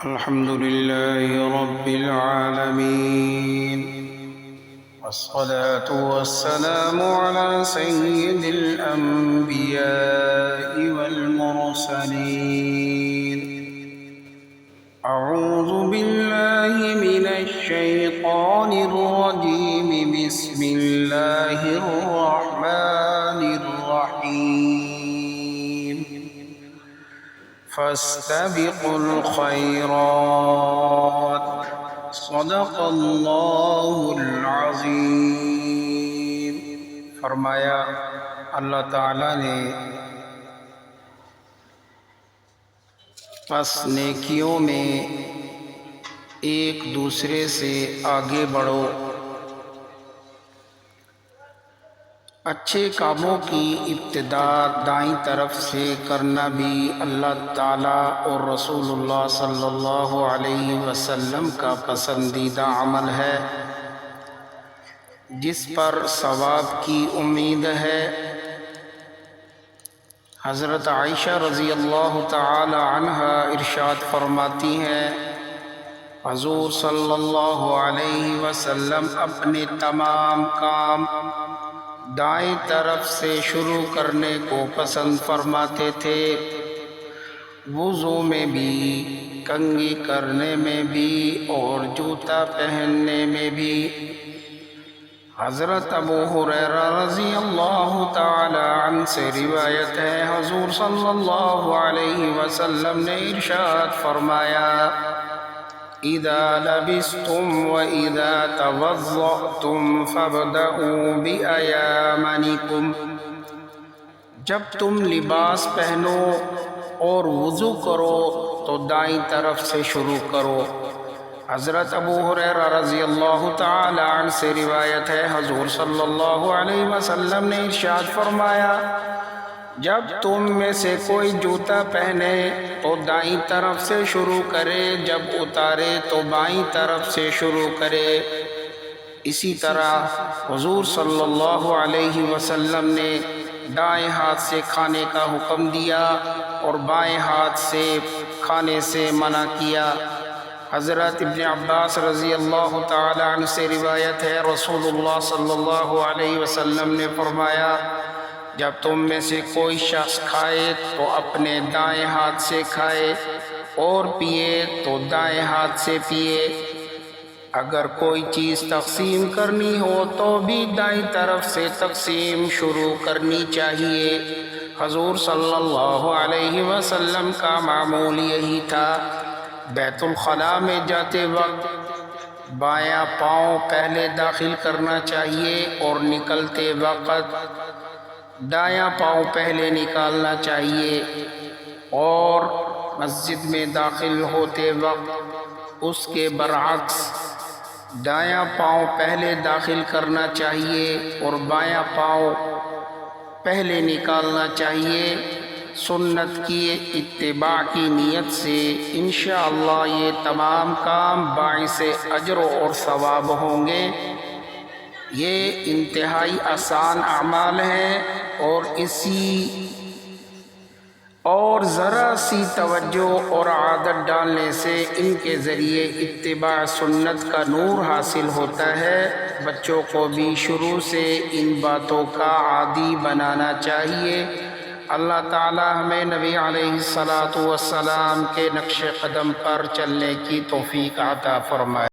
الحمد لله رب العالمين، والصلاة والسلام على سيد الأنبياء والمرسلين. أعوذ بالله من الشيطان الرجيم. بسم الله الرحمن الرحيم. فاستبقوا الخيرات. صدق اللہ العظیم. فرمایا اللہ تعالیٰ نے پس نیکیوں میں ایک دوسرے سے آگے بڑھو، اچھے کاموں کی ابتدا دائیں طرف سے کرنا بھی اللہ تعالیٰ اور رسول اللہ صلی اللہ علیہ وسلم کا پسندیدہ عمل ہے، جس پر ثواب کی امید ہے۔ حضرت عائشہ رضی اللہ تعالی عنہا ارشاد فرماتی ہیں، حضور صلی اللہ علیہ وسلم اپنے تمام کام دائیں طرف سے شروع کرنے کو پسند فرماتے تھے، وضو میں بھی، کنگھی کرنے میں بھی اور جوتا پہننے میں بھی۔ حضرت ابو ہریرہ رضی اللہ تعالی عنہ سے روایت ہے، حضور صلی اللہ علیہ وسلم نے ارشاد فرمایا، اذا لبستم واذا توضأتم فابدؤوا بأيامنكم۔ جب تم لباس پہنو اور وضو کرو تو دائیں طرف سے شروع کرو۔ حضرت ابو ہریرہ رضی اللہ تعالی عنہ سے روایت ہے، حضور صلی اللہ علیہ وسلم نے ارشاد فرمایا، جب تم میں سے کوئی جوتا پہنے تو دائیں طرف سے شروع کرے، جب اتارے تو بائیں طرف سے شروع کرے۔ اسی طرح حضور صلی اللہ علیہ وسلم نے دائیں ہاتھ سے کھانے کا حکم دیا اور بائیں ہاتھ سے کھانے سے منع کیا۔ حضرت ابن عباس رضی اللہ تعالی عنہ سے روایت ہے، رسول اللہ صلی اللہ علیہ وسلم نے فرمایا، جب تم میں سے کوئی شخص کھائے تو اپنے دائیں ہاتھ سے کھائے اور پیے تو دائیں ہاتھ سے پیے۔ اگر کوئی چیز تقسیم کرنی ہو تو بھی دائیں طرف سے تقسیم شروع کرنی چاہیے۔ حضور صلی اللہ علیہ وسلم کا معمول یہی تھا۔ بیت الخلاء میں جاتے وقت بایاں پاؤں پہلے داخل کرنا چاہیے اور نکلتے وقت دایاں پاؤں پہلے نکالنا چاہیے، اور مسجد میں داخل ہوتے وقت اس کے برعکس دایاں پاؤں پہلے داخل کرنا چاہیے اور بایاں پاؤں پہلے نکالنا چاہیے۔ سنت کی اتباع کی نیت سے انشاءاللہ یہ تمام کام باعث اجر اور ثواب ہوں گے۔ یہ انتہائی آسان اعمال ہیں اور ذرا سی توجہ اور عادت ڈالنے سے ان کے ذریعے اتباع سنت کا نور حاصل ہوتا ہے۔ بچوں کو بھی شروع سے ان باتوں کا عادی بنانا چاہیے۔ اللہ تعالی ہمیں نبی علیہ الصلاۃ والسلام کے نقش قدم پر چلنے کی توفیق عطا فرمائے۔